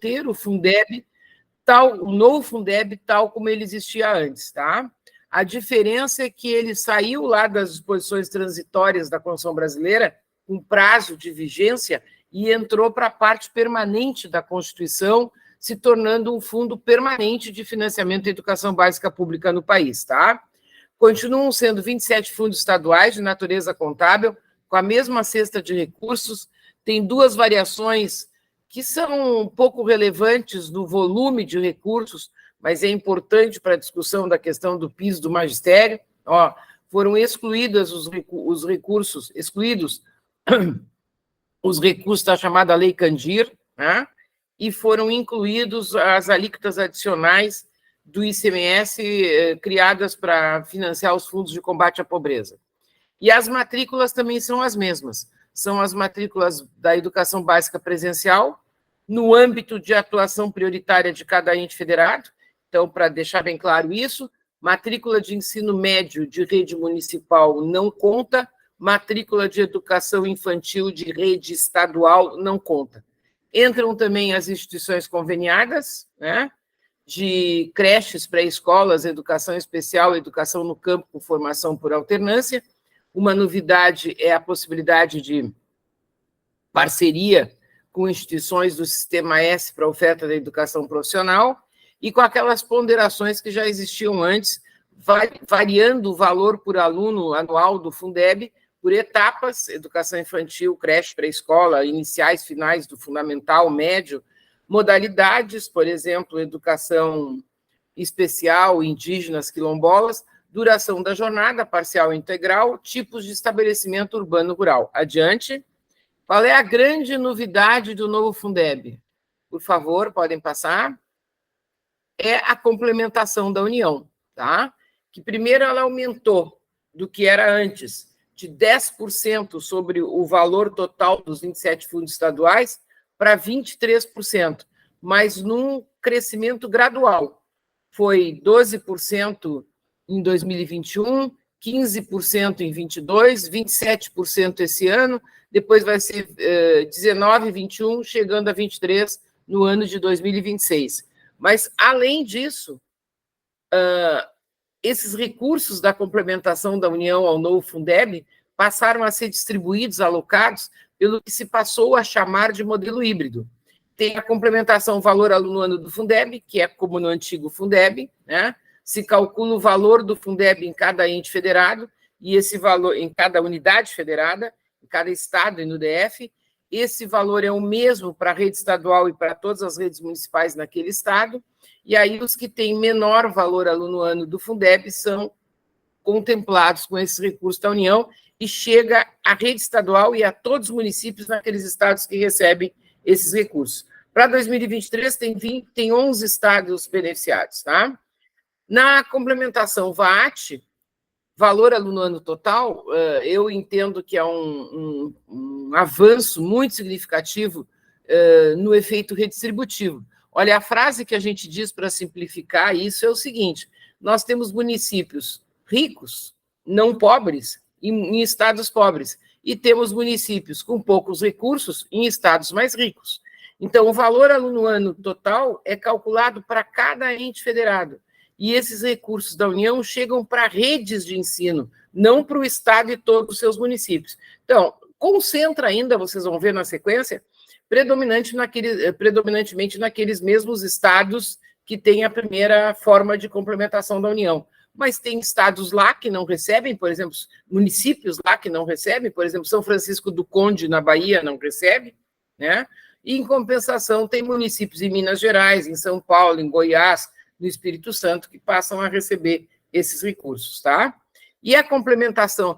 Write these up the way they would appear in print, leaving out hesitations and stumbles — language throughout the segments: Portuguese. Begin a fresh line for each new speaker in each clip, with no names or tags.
manter o Fundeb, o novo Fundeb, tal como ele existia antes, tá? A diferença é que ele saiu lá das disposições transitórias da Constituição brasileira, com prazo de vigência, e entrou para a parte permanente da Constituição, se tornando um fundo permanente de financiamento da educação básica pública no país, tá? Continuam sendo 27 fundos estaduais de natureza contábil, com a mesma cesta de recursos, tem duas variações que são um pouco relevantes no volume de recursos, mas é importante para a discussão da questão do piso do magistério. Ó, foram excluídos os recursos da chamada Lei Candir, né? E foram incluídos as alíquotas adicionais do ICMS criadas para financiar os fundos de combate à pobreza. E as matrículas também são as mesmas. São as matrículas da educação básica presencial, no âmbito de atuação prioritária de cada ente federado. Então, para deixar bem claro isso, matrícula de ensino médio de rede municipal não conta, matrícula de educação infantil de rede estadual não conta. Entram também as instituições conveniadas, né, de creches, pré-escolas, educação especial, educação no campo com formação por alternância. Uma novidade é a possibilidade de parceria com instituições do Sistema S para oferta da educação profissional e com aquelas ponderações que já existiam antes, variando o valor por aluno anual do Fundeb por etapas, educação infantil, creche, pré-escola, iniciais, finais do fundamental, médio, modalidades, por exemplo, educação especial, indígenas, quilombolas, duração da jornada, parcial e integral, tipos de estabelecimento urbano-rural. Adiante. Qual é a grande novidade do novo Fundeb? Por favor, podem passar. É a complementação da União, tá? Que primeiro ela aumentou do que era antes, de 10% sobre o valor total dos 27 fundos estaduais para 23%, mas num crescimento gradual. Foi 12% em 2021, 15% em 22, 27% esse ano, depois vai ser 19, 21, chegando a 23 no ano de 2026. Mas, além disso, esses recursos da complementação da União ao novo Fundeb passaram a ser distribuídos, alocados, pelo que se passou a chamar de modelo híbrido. Tem a complementação valor aluno ano do Fundeb, que é como no antigo Fundeb, né? Se calcula o valor do Fundeb em cada ente federado, e esse valor em cada unidade federada, em cada estado e no DF, esse valor é o mesmo para a rede estadual e para todas as redes municipais naquele estado, e aí os que têm menor valor aluno ano do Fundeb são contemplados com esse recurso da União e chega à rede estadual e a todos os municípios naqueles estados que recebem esses recursos. Para 2023, tem 11 estados beneficiados, tá? Na complementação VAT, valor aluno ano total, eu entendo que é um avanço muito significativo no efeito redistributivo. Olha, a frase que a gente diz para simplificar isso é o seguinte: nós temos municípios ricos, não pobres, em estados pobres, e temos municípios com poucos recursos em estados mais ricos. Então, o valor aluno ano total é calculado para cada ente federado. E esses recursos da União chegam para redes de ensino, não para o Estado e todos os seus municípios. Então, concentra ainda, vocês vão ver na sequência, predominantemente naqueles mesmos estados que têm a primeira forma de complementação da União. Mas tem estados lá que não recebem, por exemplo, municípios lá que não recebem, por exemplo, São Francisco do Conde, na Bahia, não recebe, né? E, em compensação, tem municípios em Minas Gerais, em São Paulo, em Goiás, no Espírito Santo, que passam a receber esses recursos, tá? E a complementação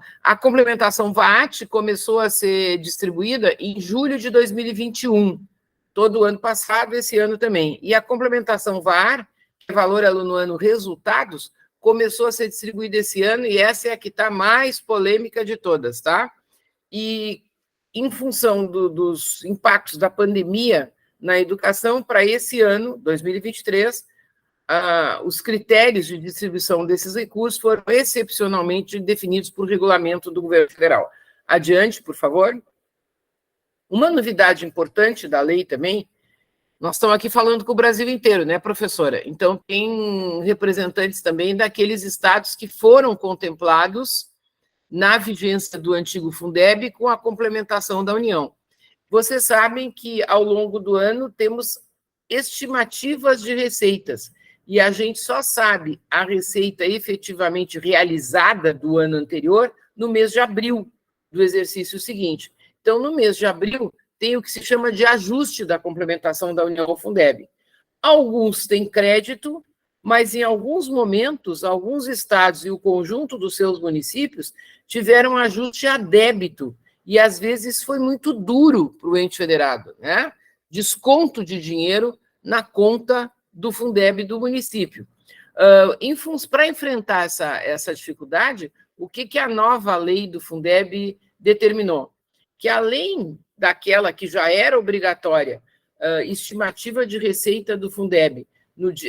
VAT começou a ser distribuída em julho de 2021, todo o ano passado, esse ano também. E a complementação VAR, que é valor aluno ano resultados, começou a ser distribuída esse ano, e essa é a que está mais polêmica de todas, tá? E, em função dos impactos da pandemia na educação, para esse ano, 2023, os critérios de distribuição desses recursos foram excepcionalmente definidos por regulamento do governo federal. Adiante, por favor. Uma novidade importante da lei também Nós estamos aqui falando com o Brasil inteiro, né, professora? Então, tem representantes também daqueles estados que foram contemplados na vigência do antigo Fundeb com a complementação da União. Vocês sabem que, ao longo do ano, temos estimativas de receitas, e a gente só sabe a receita efetivamente realizada do ano anterior no mês de abril do exercício seguinte. Então, no mês de abril, tem o que se chama de ajuste da complementação da União ao Fundeb. Alguns têm crédito, mas em alguns momentos, alguns estados e o conjunto dos seus municípios tiveram ajuste a débito, e às vezes foi muito duro para o ente federado, né? Desconto de dinheiro na conta do Fundeb do município. Para enfrentar essa dificuldade, o que a nova lei do Fundeb determinou? Que além daquela que já era obrigatória, estimativa de receita do Fundeb,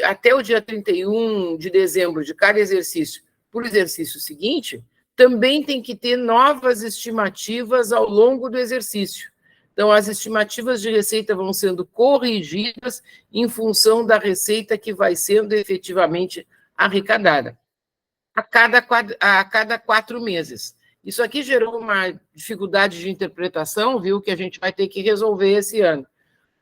até o dia 31 de dezembro de cada exercício, para o exercício seguinte, também tem que ter novas estimativas ao longo do exercício. Então, as estimativas de receita vão sendo corrigidas em função da receita que vai sendo efetivamente arrecadada, a cada 4 meses. Isso aqui gerou uma dificuldade de interpretação, viu, que a gente vai ter que resolver esse ano.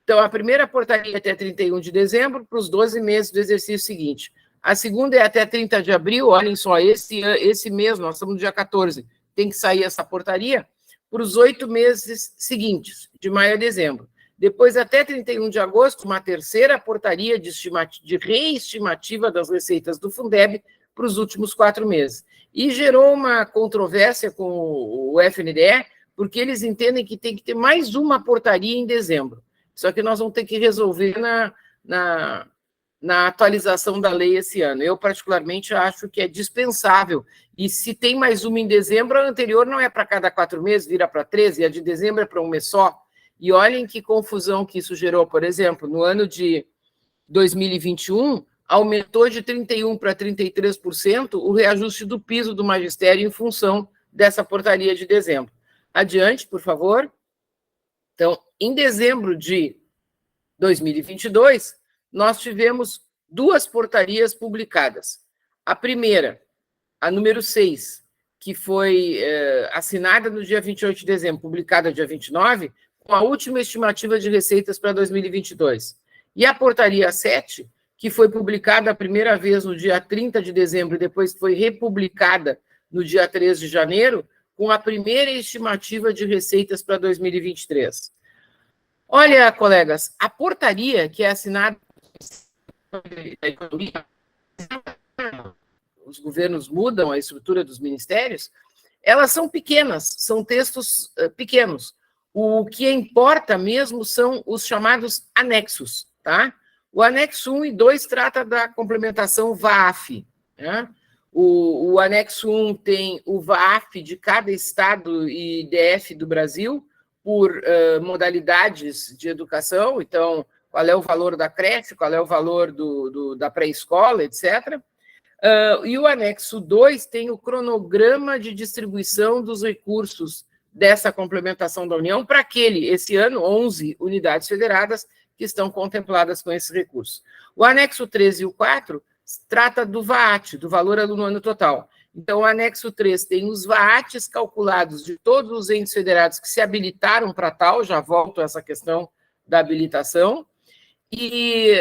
Então, a primeira portaria é até 31 de dezembro, para os 12 meses do exercício seguinte. A segunda é até 30 de abril, olhem só, esse mês, nós estamos no dia 14, tem que sair essa portaria, para os 8 meses seguintes, de maio a dezembro. Depois, até 31 de agosto, uma terceira portaria de reestimativa das receitas do Fundeb para os últimos 4 meses. E gerou uma controvérsia com o FNDE, porque eles entendem que tem que ter mais uma portaria em dezembro. Só que nós vamos ter que resolver na atualização da lei esse ano. Eu, particularmente, acho que é dispensável. E se tem mais uma em dezembro, a anterior não é para cada 4 meses, vira para 13, e a de dezembro é para um mês só. E olhem que confusão que isso gerou. Por exemplo, no ano de 2021, aumentou de 31% para 33% o reajuste do piso do magistério em função dessa portaria de dezembro. Adiante, por favor. Então, em dezembro de 2022, nós tivemos 2 portarias publicadas. A primeira, a número 6, que foi assinada no dia 28 de dezembro, publicada dia 29, com a última estimativa de receitas para 2022. E a portaria 7, que foi publicada a primeira vez no dia 30 de dezembro e depois foi republicada no dia 3 de janeiro, com a primeira estimativa de receitas para 2023. Olha, colegas, a portaria que é assinada da economia, os governos mudam a estrutura dos ministérios, elas são pequenas, são textos pequenos. O que importa mesmo são os chamados anexos, tá? O anexo 1 e 2 trata da complementação VAF, né? O anexo 1 tem o VAF de cada estado e DF do Brasil, por modalidades de educação, então, qual é o valor da creche, qual é o valor da pré-escola, etc. E o anexo 2 tem o cronograma de distribuição dos recursos dessa complementação da União para esse ano, 11 unidades federadas que estão contempladas com esse recurso. O anexo 3 e o 4 trata do VAT, do valor aluno ano total. Então, o anexo 3 tem os VATs calculados de todos os entes federados que se habilitaram para tal, já volto a essa questão da habilitação, e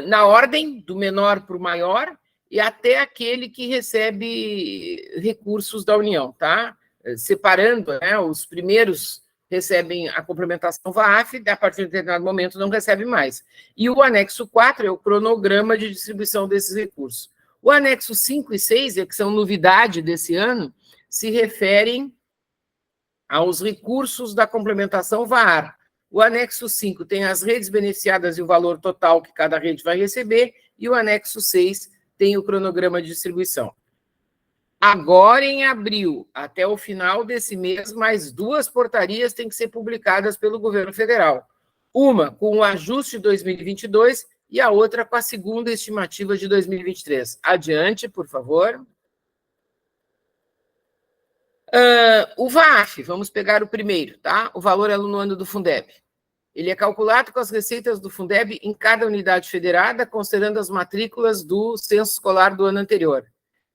na ordem do menor para o maior, e até aquele que recebe recursos da União, tá? Separando, né, os primeiros recebem a complementação VAF, a partir de determinado momento não recebe mais. E o anexo 4 é o cronograma de distribuição desses recursos. O anexo 5 e 6, que são novidade desse ano, se referem aos recursos da complementação VAR. O anexo 5 tem as redes beneficiadas e o valor total que cada rede vai receber, e o anexo 6 tem o cronograma de distribuição. Agora, em abril, até o final desse mês, mais 2 portarias têm que ser publicadas pelo governo federal. Uma com o ajuste de 2022 e a outra com a segunda estimativa de 2023. Adiante, por favor. O VAF, vamos pegar o primeiro, tá? O valor aluno ano do Fundeb. Ele é calculado com as receitas do Fundeb em cada unidade federada, considerando as matrículas do censo escolar do ano anterior.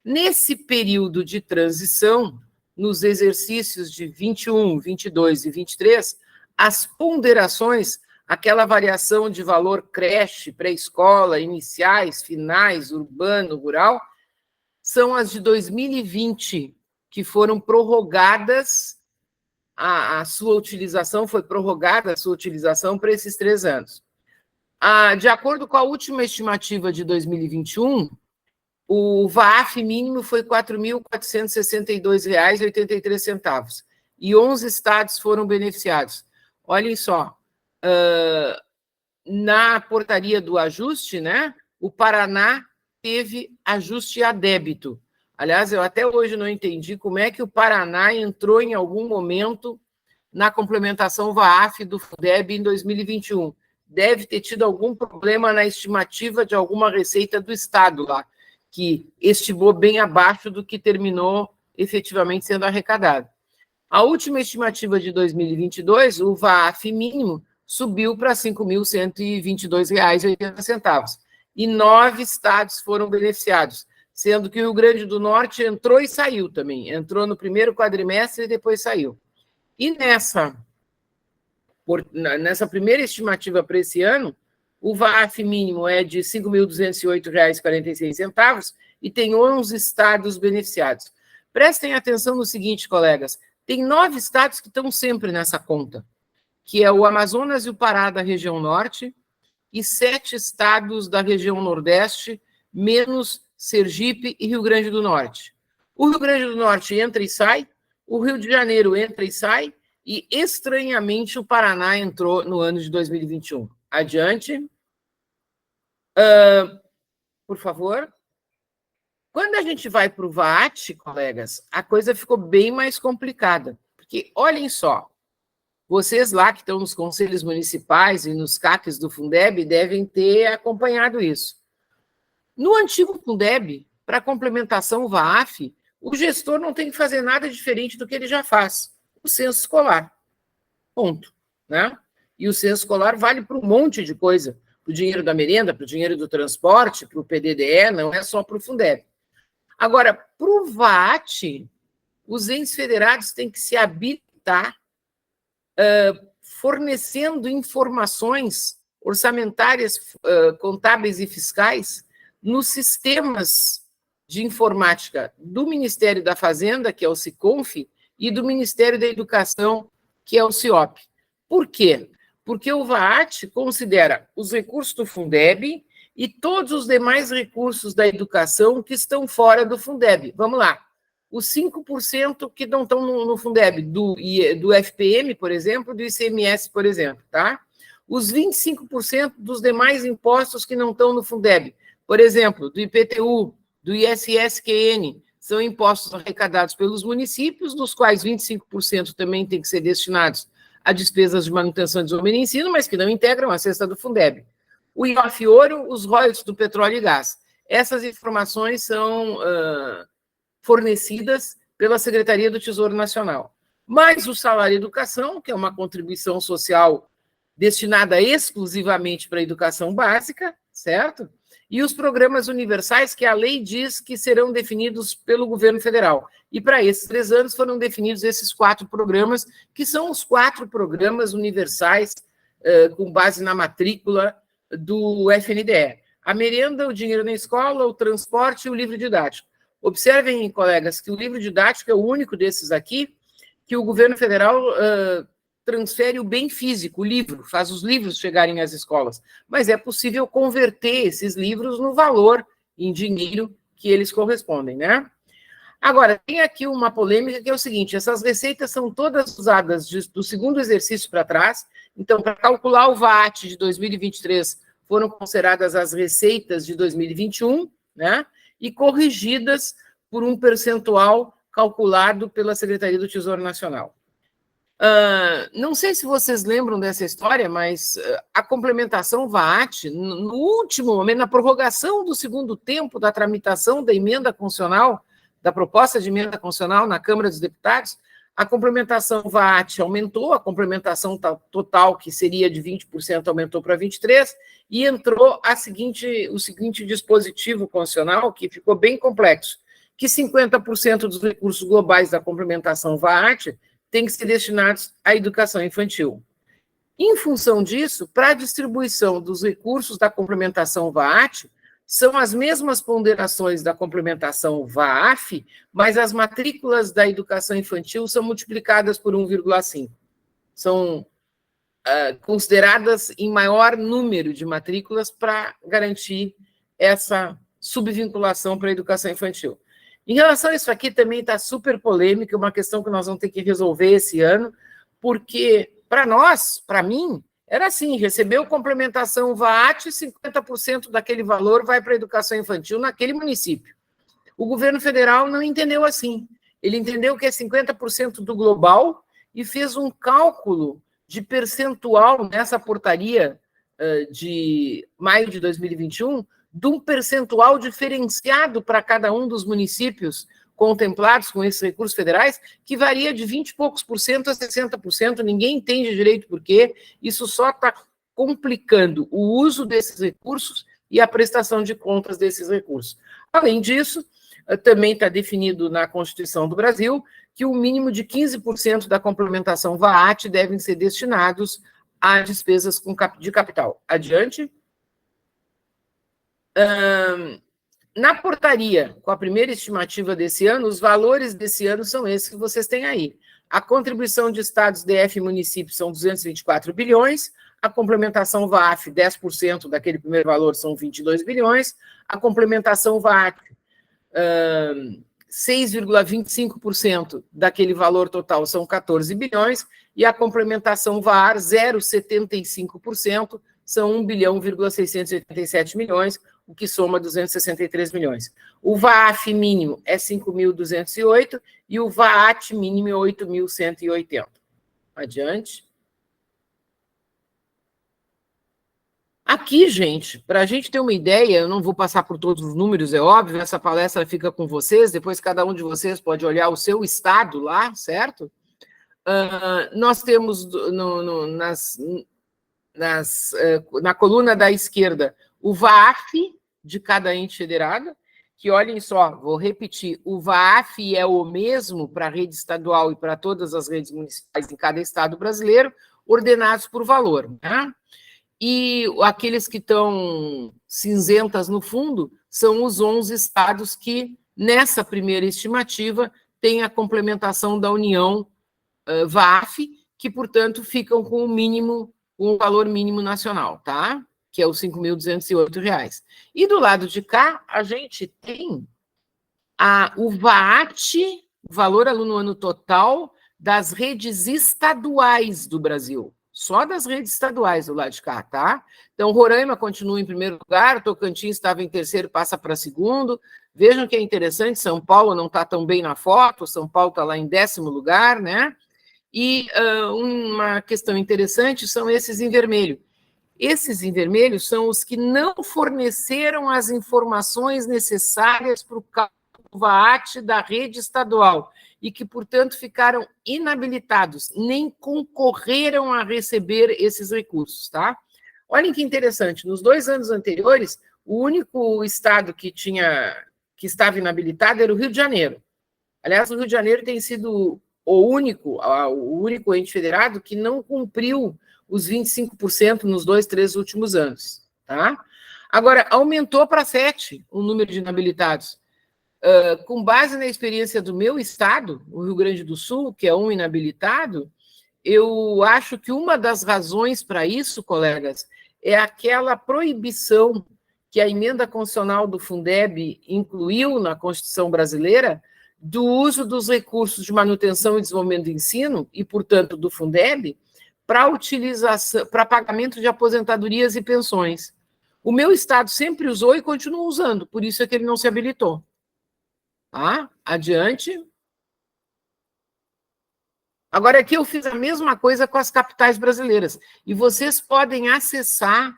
Nesse período de transição, nos exercícios de 21, 22 e 23, as ponderações, aquela variação de valor creche, pré-escola, iniciais, finais, urbano, rural, são as de 2020, que foram prorrogadas, a sua utilização foi prorrogada, a sua utilização para esses 3 anos. De acordo com a última estimativa de 2021, o VAF mínimo foi R$ 4.462,83, e 11 estados foram beneficiados. Olhem só, na portaria do ajuste, né, o Paraná teve ajuste a débito. Aliás, eu até hoje não entendi como é que o Paraná entrou em algum momento na complementação VAF do Fundeb em 2021. Deve ter tido algum problema na estimativa de alguma receita do Estado lá, que estimou bem abaixo do que terminou efetivamente sendo arrecadado. A última estimativa de 2022, o VAF mínimo subiu para R$ 5.122,80, e 9 estados foram beneficiados, sendo que o Rio Grande do Norte entrou e saiu também, entrou no primeiro quadrimestre e depois saiu. E nessa primeira estimativa para esse ano, o VAF mínimo é de R$ 5.208,46 e tem 11 estados beneficiados. Prestem atenção no seguinte, colegas, tem 9 estados que estão sempre nessa conta, que é o Amazonas e o Pará da região norte, e 7 estados da região nordeste, menos Sergipe e Rio Grande do Norte. O Rio Grande do Norte entra e sai, o Rio de Janeiro entra e sai, e, estranhamente, o Paraná entrou no ano de 2021. Adiante. Por favor. Quando a gente vai para o VAT, colegas, a coisa ficou bem mais complicada. Porque, olhem só, vocês lá que estão nos conselhos municipais e nos CACs do Fundeb devem ter acompanhado isso. No antigo Fundeb, para complementação VAF, o gestor não tem que fazer nada diferente do que ele já faz. O censo escolar. Ponto. Né? E o censo escolar vale para um monte de coisa. Para o dinheiro da merenda, para o dinheiro do transporte, para o PDDE, não é só para o Fundeb. Agora, para o VAT, os entes federados têm que se habilitar fornecendo informações orçamentárias, contábeis e fiscais nos sistemas de informática do Ministério da Fazenda, que é o SICONF, e do Ministério da Educação, que é o CIOP. Por quê? Porque o VAT considera os recursos do Fundeb e todos os demais recursos da educação que estão fora do Fundeb. Vamos lá. Os 5% que não estão no Fundeb, do FPM, por exemplo, do ICMS, por exemplo, tá? Os 25% dos demais impostos que não estão no Fundeb, por exemplo, do IPTU, do ISS-QN, são impostos arrecadados pelos municípios, dos quais 25% também têm que ser destinados a despesas de manutenção e desenvolvimento e ensino, mas que não integram a cesta do Fundeb. O IOF-Ouro, os royalties do petróleo e gás. Essas informações são fornecidas pela Secretaria do Tesouro Nacional. Mais o salário educação, que é uma contribuição social destinada exclusivamente para a educação básica, certo? E os programas universais, que a lei diz que serão definidos pelo governo federal. E para esses 3 anos foram definidos esses 4 programas, que são os 4 programas universais com base na matrícula do FNDE. A merenda, o dinheiro na escola, o transporte e o livro didático. Observem, colegas, que o livro didático é o único desses aqui que o governo federal transfere o bem físico, o livro, faz os livros chegarem às escolas. Mas é possível converter esses livros no valor em dinheiro que eles correspondem, né? Agora, tem aqui uma polêmica que é o seguinte, essas receitas são todas usadas do segundo exercício para trás, então, para calcular o VAT de 2023, foram consideradas as receitas de 2021, né? E corrigidas por um percentual calculado pela Secretaria do Tesouro Nacional. Não sei se vocês lembram dessa história, mas a complementação VAT, no último momento, na prorrogação do segundo tempo da tramitação da emenda constitucional, da proposta de emenda constitucional na Câmara dos Deputados, A complementação VAT aumentou, a complementação total, que seria de 20%, aumentou para 23%, e entrou o seguinte dispositivo constitucional, que ficou bem complexo, que 50% dos recursos globais da complementação VAT têm que ser destinados à educação infantil. Em função disso, para a distribuição dos recursos da complementação VAT, são as mesmas ponderações da complementação VAF, mas as matrículas da educação infantil são multiplicadas por 1,5. São consideradas em maior número de matrículas para garantir essa subvinculação para a educação infantil. Em relação a isso aqui, também está super polêmico, uma questão que nós vamos ter que resolver esse ano, porque para nós, para mim, era assim, recebeu complementação VAT, 50% daquele valor vai para a educação infantil naquele município. O governo federal não entendeu assim. Ele entendeu que é 50% do global e fez um cálculo de percentual nessa portaria de maio de 2021, de um percentual diferenciado para cada um dos municípios contemplados com esses recursos federais, que varia de 20 e poucos por cento a 60%, ninguém entende direito por quê, isso só está complicando o uso desses recursos e a prestação de contas desses recursos. Além disso, também está definido na Constituição do Brasil que o mínimo de 15% da complementação VAT devem ser destinados a despesas de capital. Adiante. Na portaria, com a primeira estimativa desse ano, os valores desse ano são esses que vocês têm aí. A contribuição de estados, DF e municípios são 224 bilhões, a complementação VAF, 10% daquele primeiro valor, são 22 bilhões, a complementação VAF, 6,25% daquele valor total, são 14 bilhões, e a complementação VAR, 0,75%, são 1,687 bilhões, o que soma 263 milhões. O VAF mínimo é 5.208 e o VAT mínimo é 8.180. Adiante. Aqui, gente, para a gente ter uma ideia, eu não vou passar por todos os números, é óbvio, essa palestra fica com vocês, depois cada um de vocês pode olhar o seu estado lá, certo? Nós temos na coluna da esquerda o VAF de cada ente federado, que olhem só, vou repetir, o VAF é o mesmo para a rede estadual e para todas as redes municipais em cada estado brasileiro, ordenados por valor, né? E aqueles que estão cinzentas no fundo são os 11 estados que, nessa primeira estimativa, têm a complementação da União VAF, que, portanto, ficam com o valor mínimo nacional, tá? Que é os R$ 5.208. E do lado de cá, a gente tem o VAT, o valor aluno ano total, das redes estaduais do Brasil. Só das redes estaduais do lado de cá, tá? Então, Roraima continua em primeiro lugar, Tocantins estava em terceiro, passa para segundo. Vejam que é interessante, São Paulo não está tão bem na foto, São Paulo está lá em 10º lugar, né? E uma questão interessante são esses em vermelho. Esses em vermelho são os que não forneceram as informações necessárias para o cálculo VAT da rede estadual e que, portanto, ficaram inabilitados, nem concorreram a receber esses recursos, tá? Olhem que interessante, nos 2 anos anteriores, o único estado que estava inabilitado era o Rio de Janeiro. Aliás, o Rio de Janeiro tem sido o único ente federado que não cumpriu os 25% nos 2, 3 últimos anos, tá? Agora, aumentou para 7 o número de inabilitados. Com base na experiência do meu estado, o Rio Grande do Sul, que é um inabilitado, eu acho que uma das razões para isso, colegas, é aquela proibição que a emenda constitucional do Fundeb incluiu na Constituição brasileira do uso dos recursos de manutenção e desenvolvimento do ensino, e, portanto, do Fundeb, para pagamento de aposentadorias e pensões. O meu estado sempre usou e continua usando, por isso é que ele não se habilitou. Tá? Adiante. Agora, aqui eu fiz a mesma coisa com as capitais brasileiras. E vocês podem acessar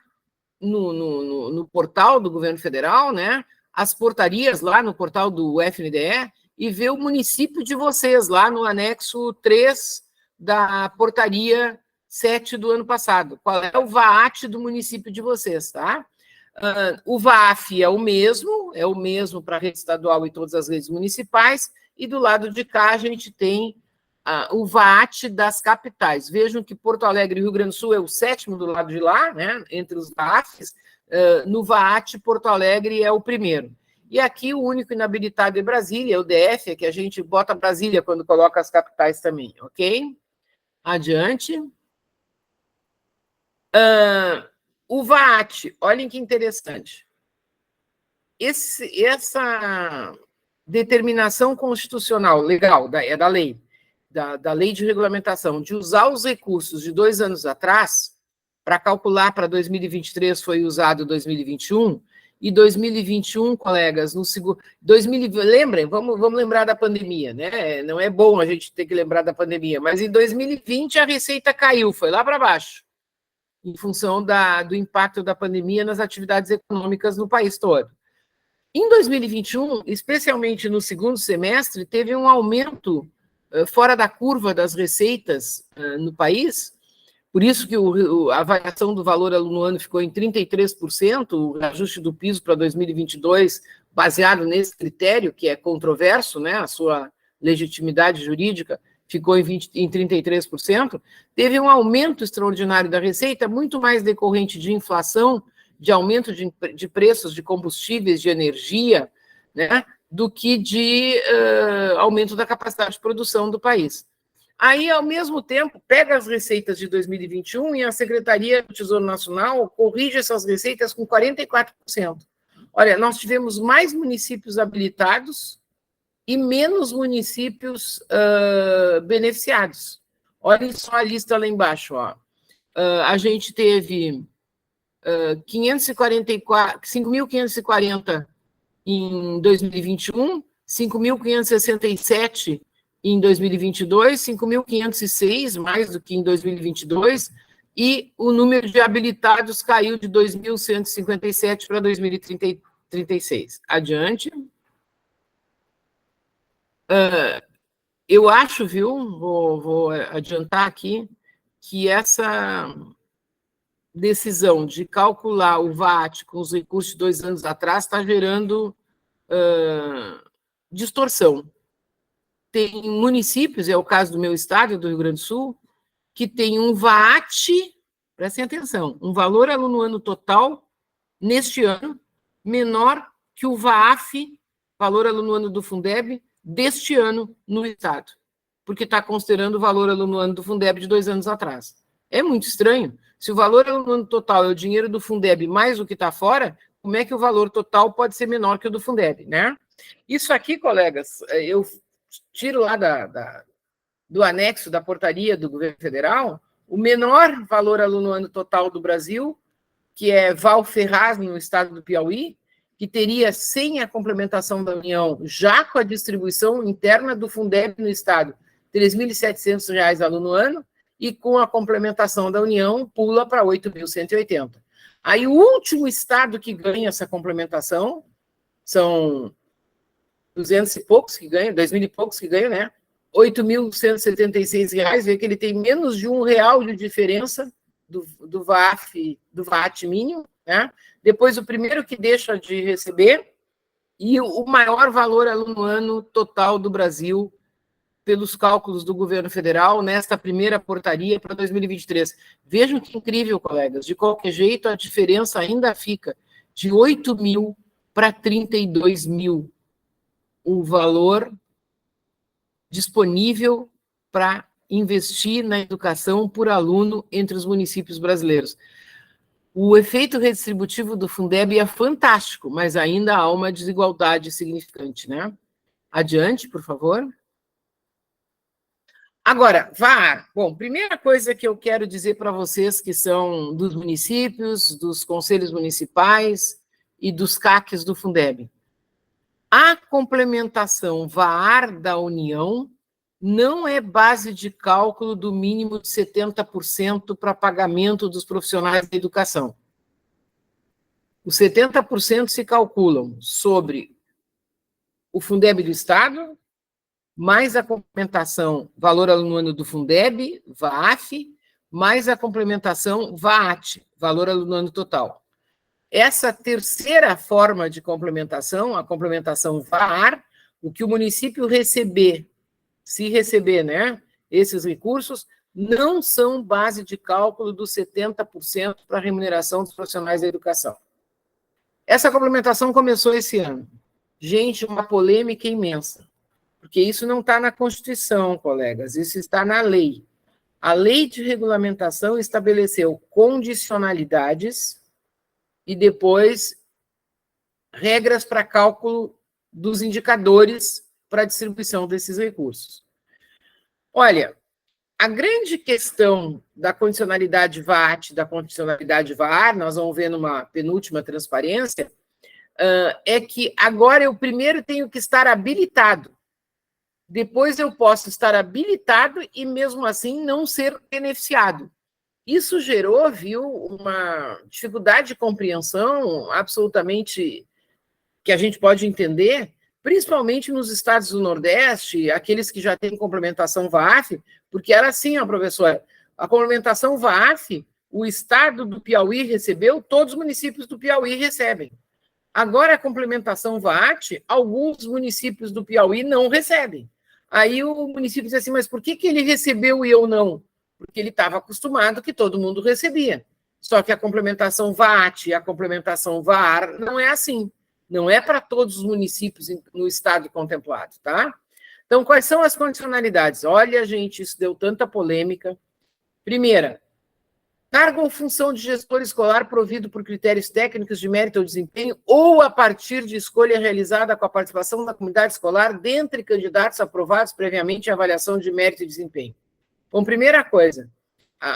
no portal do governo federal, né, as portarias lá no portal do FNDE, e ver o município de vocês, lá no anexo 3 da portaria 7 do ano passado. Qual é o VAT do município de vocês, tá? O VAF é o mesmo para a rede estadual e todas as redes municipais, e do lado de cá a gente tem o VAT das capitais. Vejam que Porto Alegre e Rio Grande do Sul é o 7º do lado de lá, né, entre os VAFs. No VAT, Porto Alegre é o 1º. E aqui o único inabilitado é Brasília, o DF, é que a gente bota Brasília quando coloca as capitais também, ok? Adiante. O VAT, olhem que interessante. Essa determinação constitucional, legal, é da lei, da lei de regulamentação, de usar os recursos de 2 anos atrás, para calcular para 2023 foi usado 2021, e 2021, colegas, no segundo... lembrem, vamos lembrar da pandemia, né? Não é bom a gente ter que lembrar da pandemia, mas em 2020 a receita caiu, foi lá para baixo, em função do impacto da pandemia nas atividades econômicas no país todo. Em 2021, especialmente no segundo semestre, teve um aumento fora da curva das receitas no país, por isso que a variação do valor aluno ano ficou em 33%, o ajuste do piso para 2022, baseado nesse critério, que é controverso, né, a sua legitimidade jurídica, ficou em 33%, teve um aumento extraordinário da receita, muito mais decorrente de inflação, de aumento de preços de combustíveis, de energia, né, do que de aumento da capacidade de produção do país. Aí, ao mesmo tempo, pega as receitas de 2021 e a Secretaria do Tesouro Nacional corrige essas receitas com 44%. Olha, nós tivemos mais municípios habilitados e menos municípios beneficiados. Olhem só a lista lá embaixo. Ó. A gente teve 5.540 em 2021, 5.567 em 2022, 5.506, mais do que em 2022, e o número de habilitados caiu de 2.157 para 2036. Adiante. Eu acho, viu, vou adiantar aqui, que essa decisão de calcular o VAT com os recursos de 2 anos atrás está gerando distorção. Tem municípios, é o caso do meu estado, do Rio Grande do Sul, que tem um VAT, prestem atenção, um valor aluno ano total, neste ano, menor que o VAF, valor aluno ano do Fundeb, deste ano no estado, porque está considerando o valor aluno ano do Fundeb de 2 anos atrás. É muito estranho. Se o valor aluno ano total é o dinheiro do Fundeb mais o que está fora, como é que o valor total pode ser menor que o do Fundeb, né? Isso aqui, colegas, eu tiro lá do anexo da portaria do governo federal, o menor valor aluno ano total do Brasil, que é Val Ferraz, no estado do Piauí, que teria, sem a complementação da União, já com a distribuição interna do Fundeb no estado, R$ 3.700 aluno ano, e com a complementação da União, pula para 8.180. Aí o último estado que ganha essa complementação são 200 e poucos que ganham, 2.000 e poucos que ganham, né? R$ 8.176, vê que ele tem menos de R$1 de diferença do VAT mínimo, né? Depois o primeiro que deixa de receber e o maior valor aluno ano total do Brasil pelos cálculos do governo federal nesta primeira portaria para 2023. Vejam que incrível, colegas. De qualquer jeito, a diferença ainda fica de 8.000 para 32.000 o valor disponível para investir na educação por aluno entre os municípios brasileiros. O efeito redistributivo do Fundeb é fantástico, mas ainda há uma desigualdade significante, né? Adiante, por favor. Agora, VAR. Bom, primeira coisa que eu quero dizer para vocês que são dos municípios, dos conselhos municipais e dos CACs do Fundeb. A complementação VAR da União não é base de cálculo do mínimo de 70% para pagamento dos profissionais da educação. Os 70% se calculam sobre o Fundeb do Estado, mais a complementação valor aluno ano do Fundeb, VAF, mais a complementação VAAT, valor aluno ano total. Essa terceira forma de complementação, a complementação VAR, o que o município receber, se receber, né, esses recursos, não são base de cálculo dos 70% para a remuneração dos profissionais da educação. Essa complementação começou esse ano. Gente, uma polêmica imensa, porque isso não está na Constituição, colegas, isso está na lei. A lei de regulamentação estabeleceu condicionalidades e depois regras para cálculo dos indicadores para a distribuição desses recursos. Olha, a grande questão da condicionalidade VAT, da condicionalidade VAR, nós vamos ver numa penúltima transparência, é que agora eu primeiro tenho que estar habilitado. Depois eu posso estar habilitado e, mesmo assim, não ser beneficiado. Isso gerou, viu, uma dificuldade de compreensão absolutamente que a gente pode entender, principalmente nos estados do Nordeste, aqueles que já têm complementação VAF, porque era assim, ó, professora, a complementação VAF, o estado do Piauí recebeu, todos os municípios do Piauí recebem. Agora, a complementação VAT, alguns municípios do Piauí não recebem. Aí o município diz assim, mas por que ele recebeu e eu não? Porque ele estava acostumado que todo mundo recebia. Só que a complementação VAT e a complementação VAR não é assim. Não é para todos os municípios no estado contemplado, tá? Então, quais são as condicionalidades? Olha, gente, isso deu tanta polêmica. Primeira, cargo ou função de gestor escolar provido por critérios técnicos de mérito ou desempenho ou a partir de escolha realizada com a participação da comunidade escolar dentre candidatos aprovados previamente em avaliação de mérito e desempenho. Bom, primeira coisa,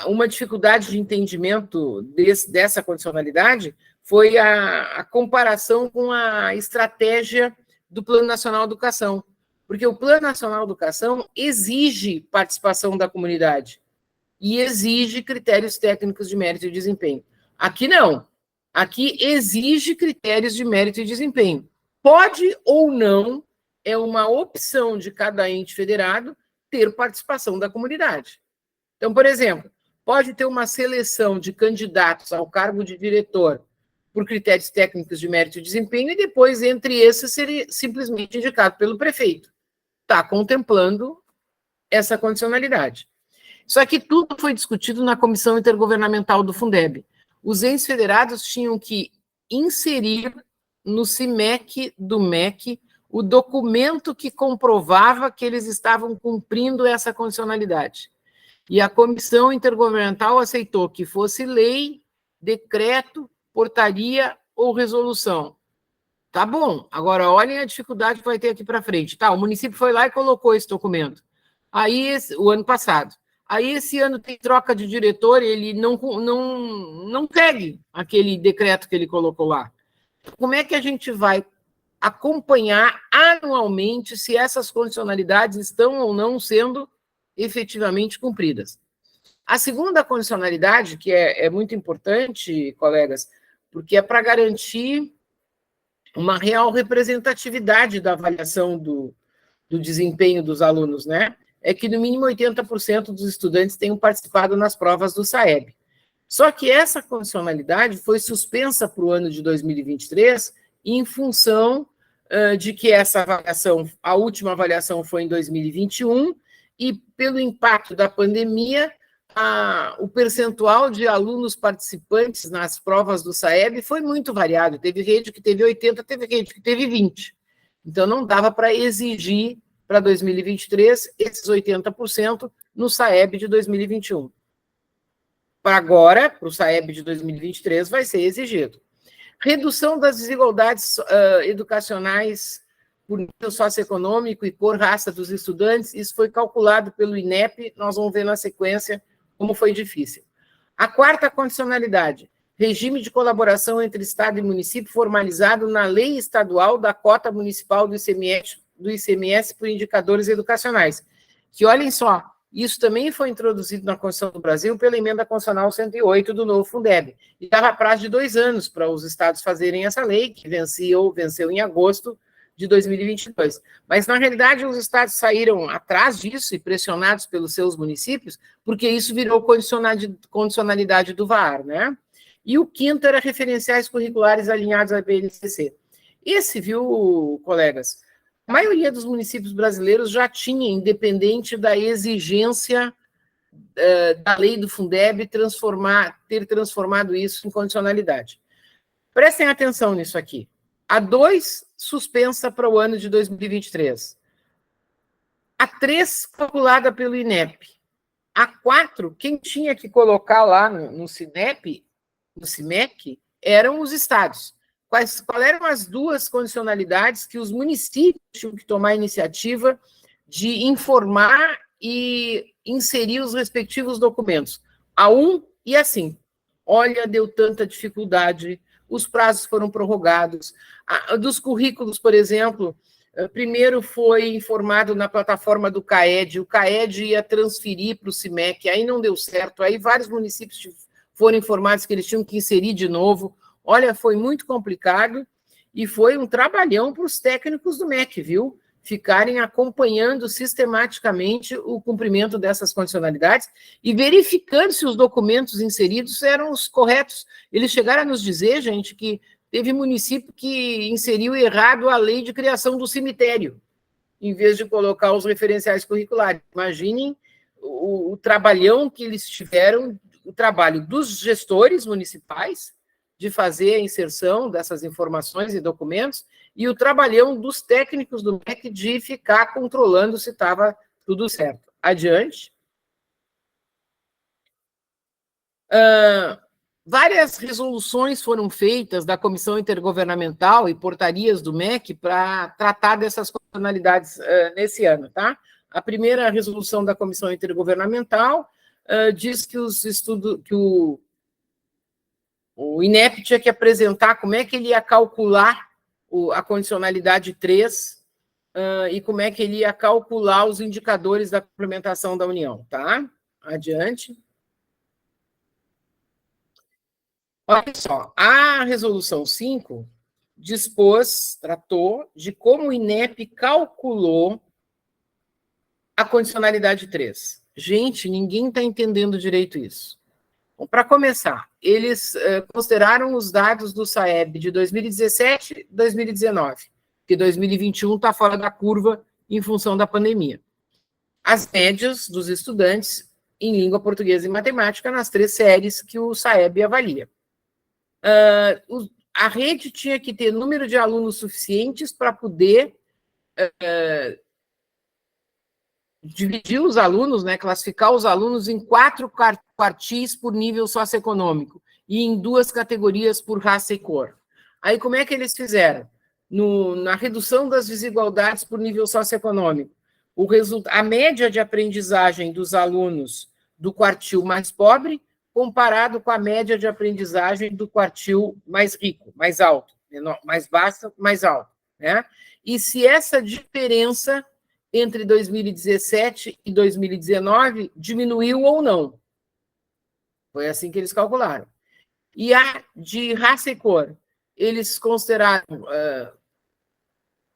uma dificuldade de entendimento dessa condicionalidade foi a comparação com a estratégia do Plano Nacional de Educação, porque o Plano Nacional de Educação exige participação da comunidade e exige critérios técnicos de mérito e desempenho. Aqui não. Aqui exige critérios de mérito e desempenho. Pode ou não, é uma opção de cada ente federado ter participação da comunidade. Então, por exemplo, pode ter uma seleção de candidatos ao cargo de diretor por critérios técnicos de mérito e desempenho e depois, entre esses, seria simplesmente indicado pelo prefeito. Está contemplando essa condicionalidade. Isso aqui tudo foi discutido na Comissão Intergovernamental do Fundeb. Os entes federados tinham que inserir no CIMEC do MEC o documento que comprovava que eles estavam cumprindo essa condicionalidade. E a Comissão Intergovernamental aceitou que fosse lei, decreto, portaria ou resolução. Tá bom, agora olhem a dificuldade que vai ter aqui para frente. Tá, o município foi lá e colocou esse documento. Aí, o ano passado. Aí, esse ano tem troca de diretor e ele não segue aquele decreto que ele colocou lá. Como é que a gente vai acompanhar anualmente se essas condicionalidades estão ou não sendo efetivamente cumpridas? A segunda condicionalidade, que é muito importante, colegas, porque é para garantir uma real representatividade da avaliação do desempenho dos alunos, né? É que no mínimo 80% dos estudantes tenham participado nas provas do SAEB. Só que essa condicionalidade foi suspensa para o ano de 2023 em função de que essa avaliação, a última avaliação foi em 2021, e pelo impacto da pandemia, o percentual de alunos participantes nas provas do SAEB foi muito variado. Teve rede que teve 80%, teve rede que teve 20%. Então, não dava para exigir para 2023 esses 80% no SAEB de 2021. Para agora, para o SAEB de 2023, vai ser exigido. Redução das desigualdades educacionais por nível socioeconômico e por raça dos estudantes, isso foi calculado pelo INEP, nós vamos ver na sequência como foi difícil. A quarta condicionalidade, regime de colaboração entre Estado e município formalizado na lei estadual da cota municipal do ICMS por indicadores educacionais. Que, olhem só, isso também foi introduzido na Constituição do Brasil pela Emenda Constitucional 108 do novo Fundeb. E dava prazo de 2 anos para os estados fazerem essa lei, que venceu em agosto de 2022. Mas, na realidade, os estados saíram atrás disso e pressionados pelos seus municípios, porque isso virou condicionalidade do VAR, né? E o quinto era referenciais curriculares alinhados à BNCC. Esse, viu, colegas, a maioria dos municípios brasileiros já tinha, independente da exigência da lei do Fundeb, ter transformado isso em condicionalidade. Prestem atenção nisso aqui. A 2, suspensa para o ano de 2023. A 3, calculada pelo INEP. A 4, quem tinha que colocar lá no CINEP, no CIMEC, eram os estados. Quais eram as duas condicionalidades que os municípios tinham que tomar a iniciativa de informar e inserir os respectivos documentos? A 1 e a 5. Olha, deu tanta dificuldade, os prazos foram prorrogados. Dos currículos, por exemplo, primeiro foi informado na plataforma do CAED, o CAED ia transferir para o CIMEC, aí não deu certo, aí vários municípios foram informados que eles tinham que inserir de novo. Olha, foi muito complicado e foi um trabalhão para os técnicos do MEC, viu? Ficarem acompanhando sistematicamente o cumprimento dessas condicionalidades e verificando se os documentos inseridos eram os corretos. Eles chegaram a nos dizer, gente, que teve município que inseriu errado a lei de criação do cemitério, em vez de colocar os referenciais curriculares. Imaginem o trabalhão que eles tiveram, o trabalho dos gestores municipais de fazer a inserção dessas informações e documentos, e o trabalhão dos técnicos do MEC de ficar controlando se estava tudo certo. Adiante. Várias resoluções foram feitas da Comissão Intergovernamental e portarias do MEC para tratar dessas condicionalidades nesse ano, tá? A primeira resolução da Comissão Intergovernamental diz que o INEP tinha que apresentar como é que ele ia calcular a condicionalidade 3 e como é que ele ia calcular os indicadores da complementação da União, tá? Adiante. Olha só, a resolução 5 tratou de como o INEP calculou a condicionalidade 3. Gente, ninguém está entendendo direito isso. Para começar, eles consideraram os dados do SAEB de 2017 e 2019, porque 2021 está fora da curva em função da pandemia. As médias dos estudantes em língua portuguesa e matemática nas 3 séries que o SAEB avalia. A rede tinha que ter número de alunos suficientes para poder dividir os alunos, né, classificar os alunos em 4 quartis por nível socioeconômico e em 2 categorias por raça e cor. Aí, como é que eles fizeram? Na redução das desigualdades por nível socioeconômico, a média de aprendizagem dos alunos do quartil mais pobre comparado com a média de aprendizagem do quartil mais rico, mais alto, mais baixa, mais alto, né? E se essa diferença entre 2017 e 2019 diminuiu ou não. Foi assim que eles calcularam. E a de raça e cor, eles consideraram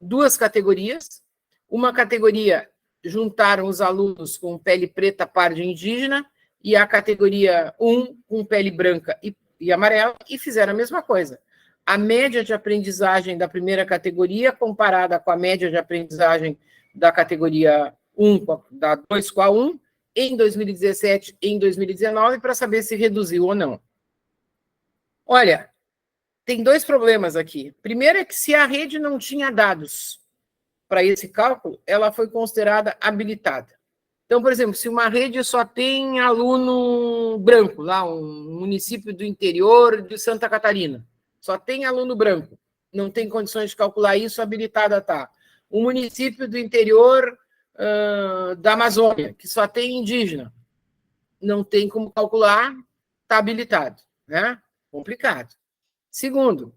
2 categorias. Uma categoria juntaram os alunos com pele preta, parda e indígena, e a categoria 1 com pele branca e amarela, e fizeram a mesma coisa. A média de aprendizagem da primeira categoria comparada com a média de aprendizagem da categoria 1, da 2 com a 1, em 2017 e em 2019, para saber se reduziu ou não. Olha, tem 2 problemas aqui. Primeiro é que se a rede não tinha dados para esse cálculo, ela foi considerada habilitada. Então, por exemplo, se uma rede só tem aluno branco, lá um município do interior de Santa Catarina, só tem aluno branco, não tem condições de calcular isso, habilitada está. Um município do interior da Amazônia, que só tem indígena, não tem como calcular, está habilitado, né? Complicado. Segundo,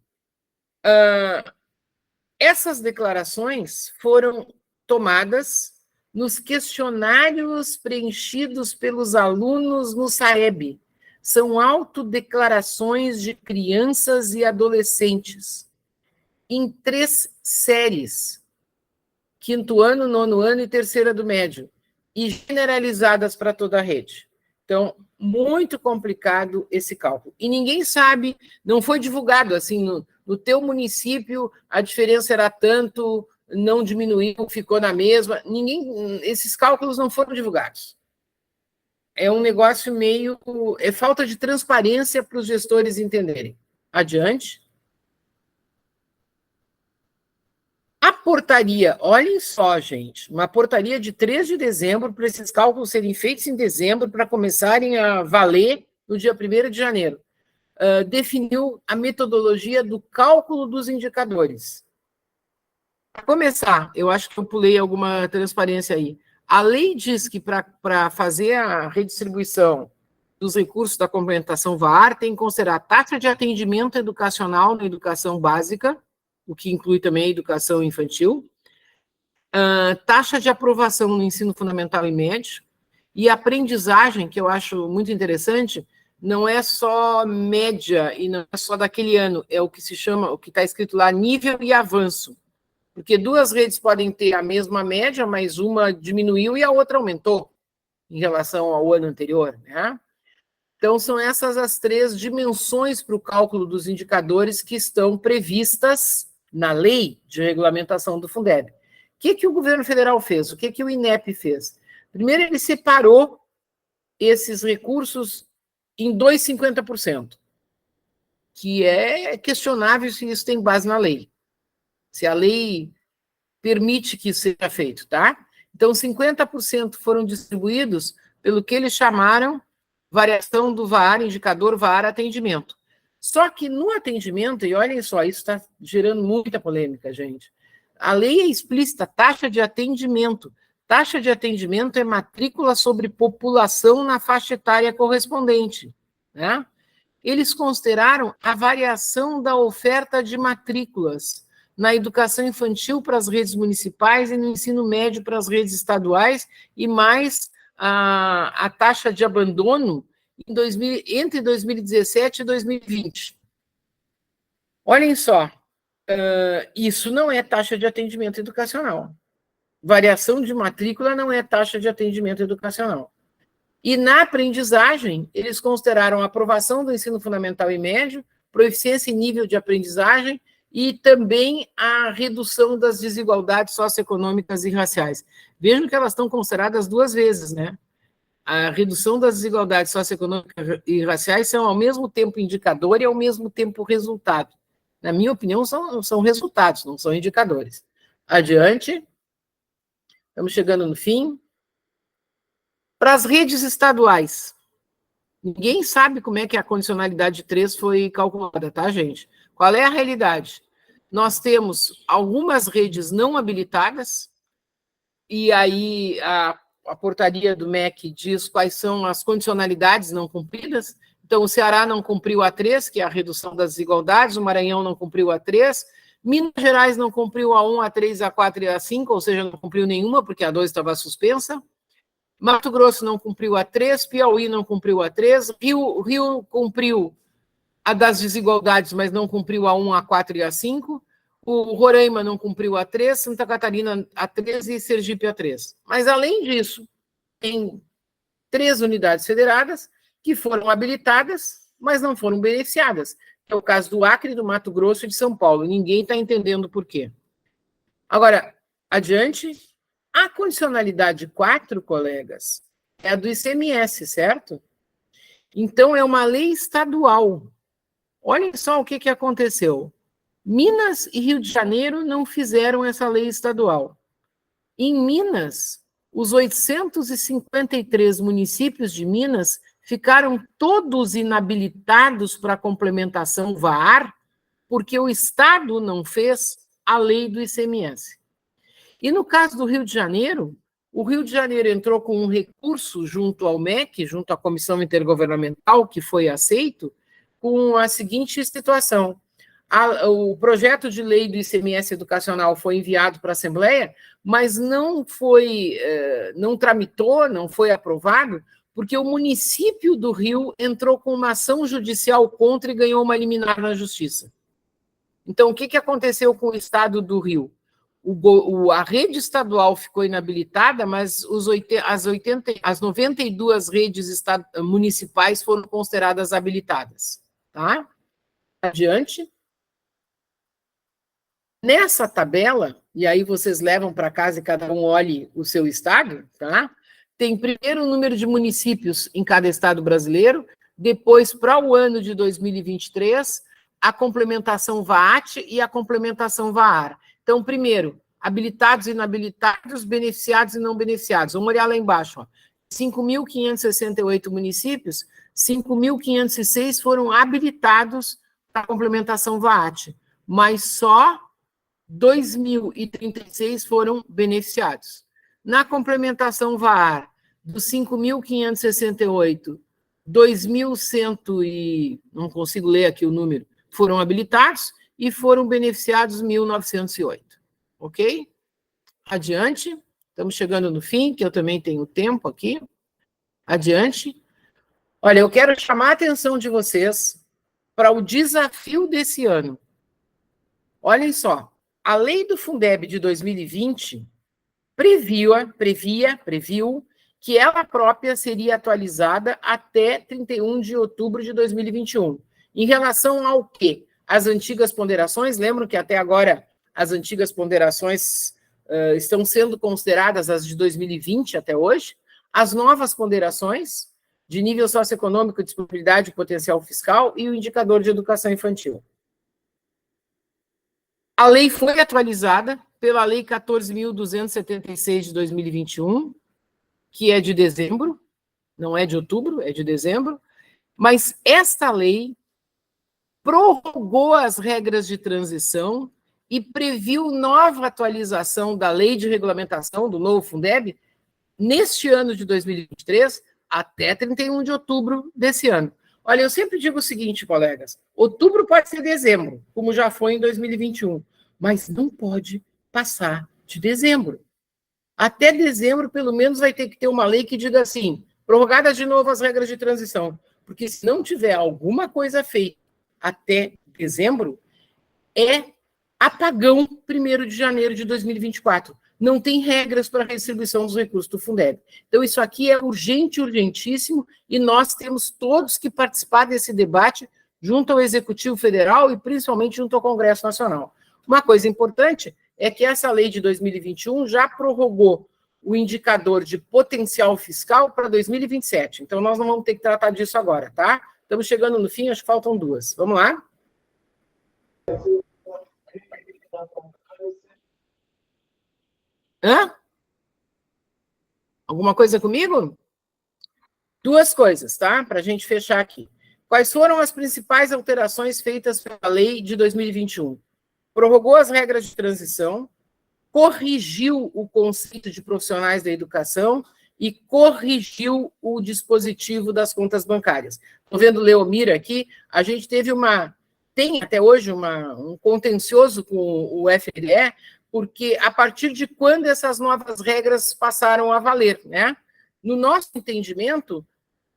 essas declarações foram tomadas nos questionários preenchidos pelos alunos no SAEB. São autodeclarações de crianças e adolescentes. em 3 séries, 5º ano, 9º ano e 3ª do médio, e generalizadas para toda a rede. Então, muito complicado esse cálculo. E ninguém sabe, não foi divulgado, assim, no teu município a diferença era tanto, não diminuiu, ficou na mesma. Esses cálculos não foram divulgados. É um negócio meio... É falta de transparência para os gestores entenderem. Adiante. A portaria, olhem só, gente, uma portaria de 3 de dezembro para esses cálculos serem feitos em dezembro para começarem a valer no dia 1º de janeiro. Definiu a metodologia do cálculo dos indicadores. Para começar, eu acho que eu pulei alguma transparência aí. A lei diz que para fazer a redistribuição dos recursos da complementação VAR tem que considerar a taxa de atendimento educacional na educação básica, o que inclui também a educação infantil, taxa de aprovação no ensino fundamental e médio, e aprendizagem, que eu acho muito interessante, não é só média e não é só daquele ano, é o que se chama, o que está escrito lá, nível e avanço. Porque 2 redes podem ter a mesma média, mas uma diminuiu e a outra aumentou em relação ao ano anterior, né? Então, são essas as 3 dimensões para o cálculo dos indicadores que estão previstas na lei de regulamentação do Fundeb. O que o governo federal fez? O que o INEP fez? Primeiro, ele separou esses recursos em 2,50%, que é questionável se isso tem base na lei. Se a lei permite que isso seja feito, tá? Então, 50% foram distribuídos pelo que eles chamaram variação do VAR, indicador VAR atendimento. Só que no atendimento, e olhem só, isso está gerando muita polêmica, gente. A lei é explícita, taxa de atendimento. Taxa de atendimento é matrícula sobre população na faixa etária correspondente, né? Eles consideraram a variação da oferta de matrículas na educação infantil para as redes municipais e no ensino médio para as redes estaduais, e mais a taxa de abandono entre 2017 e 2020. Olhem só, isso não é taxa de atendimento educacional. Variação de matrícula não é taxa de atendimento educacional. E na aprendizagem, eles consideraram a aprovação do ensino fundamental e médio, proficiência e nível de aprendizagem, e também a redução das desigualdades socioeconômicas e raciais. Vejam que elas estão consideradas 2 vezes, né? A redução das desigualdades socioeconômicas e raciais são ao mesmo tempo indicador e ao mesmo tempo resultado. Na minha opinião, são resultados, não são indicadores. Adiante. Estamos chegando no fim. Para as redes estaduais, ninguém sabe como é que a condicionalidade 3 foi calculada, tá, gente? Qual é a realidade? Nós temos algumas redes não habilitadas, e aí a portaria do MEC diz quais são as condicionalidades não cumpridas. Então, o Ceará não cumpriu a 3, que é a redução das desigualdades, o Maranhão não cumpriu a 3, Minas Gerais não cumpriu a 1, a 3, a 4 e a 5, ou seja, não cumpriu nenhuma, porque a 2 estava suspensa. Mato Grosso não cumpriu a 3, Piauí não cumpriu a 3, Rio cumpriu a das desigualdades, mas não cumpriu a 1, a 4 e a 5, o Roraima não cumpriu a 3, Santa Catarina a 3 e Sergipe a 3. Mas, além disso, tem 3 unidades federadas que foram habilitadas, mas não foram beneficiadas. É o caso do Acre, do Mato Grosso e de São Paulo. Ninguém está entendendo por quê. Agora, adiante. A condicionalidade 4, colegas, é a do ICMS, certo? Então, é uma lei estadual. Olhem só o que aconteceu. Minas e Rio de Janeiro não fizeram essa lei estadual. Em Minas, os 853 municípios de Minas ficaram todos inabilitados para a complementação VAR, porque o Estado não fez a lei do ICMS. E no caso do Rio de Janeiro, o Rio de Janeiro entrou com um recurso junto ao MEC, junto à Comissão Intergovernamental, que foi aceito, com a seguinte situação. O projeto de lei do ICMS educacional foi enviado para a Assembleia, mas não tramitou, não foi aprovado, porque o município do Rio entrou com uma ação judicial contra e ganhou uma liminar na Justiça. Então, o que aconteceu com o estado do Rio? A rede estadual ficou inabilitada, mas as 92 redes municipais foram consideradas habilitadas. Tá? Adiante. Nessa tabela, e aí vocês levam para casa e cada um olhe o seu estado, tá? Tem primeiro o número de municípios em cada estado brasileiro, depois, para o ano de 2023, a complementação VAAT e a complementação VAAR. Então, primeiro, habilitados e inabilitados, beneficiados e não beneficiados. Vamos olhar lá embaixo. 5.568 municípios, 5.506 foram habilitados para a complementação VAAT, mas só 2.036 foram beneficiados. Na complementação VAAR, dos 5.568, 2.100 e... não consigo ler aqui o número, foram habilitados e foram beneficiados 1.908. Ok? Adiante. Estamos chegando no fim, que eu também tenho tempo aqui. Adiante. Olha, eu quero chamar a atenção de vocês para o desafio desse ano. Olhem só, a lei do Fundeb de 2020 previu que ela própria seria atualizada até 31 de outubro de 2021. Em relação ao quê? As antigas ponderações, lembram que até agora as antigas ponderações estão sendo consideradas as de 2020 até hoje, as novas ponderações de nível socioeconômico, disponibilidade e potencial fiscal e o indicador de educação infantil. A lei foi atualizada pela Lei 14.276 de 2021, que é de dezembro, não é de outubro, é de dezembro, mas esta lei prorrogou as regras de transição e previu nova atualização da lei de regulamentação do novo Fundeb neste ano de 2023 até 31 de outubro desse ano. Olha, eu sempre digo o seguinte, colegas, outubro pode ser dezembro, como já foi em 2021, mas não pode passar de dezembro. Até dezembro, pelo menos, vai ter que ter uma lei que diga assim, prorrogadas de novo as regras de transição, porque se não tiver alguma coisa feita até dezembro, é apagão 1º de janeiro de 2024. Não tem regras para a redistribuição dos recursos do Fundeb. Então, isso aqui é urgente, urgentíssimo, e nós temos todos que participar desse debate junto ao Executivo Federal e principalmente junto ao Congresso Nacional. Uma coisa importante é que essa lei de 2021 já prorrogou o indicador de potencial fiscal para 2027. Então, nós não vamos ter que tratar disso agora, tá? Estamos chegando no fim, acho que faltam 2. Vamos lá? Hã? Alguma coisa comigo? 2 coisas, tá? Para a gente fechar aqui. Quais foram as principais alterações feitas pela lei de 2021? Prorrogou as regras de transição, corrigiu o conceito de profissionais da educação e corrigiu o dispositivo das contas bancárias. Estou vendo o Leomir aqui, a gente tem até hoje um contencioso com o FNDE, porque a partir de quando essas novas regras passaram a valer, né? No nosso entendimento,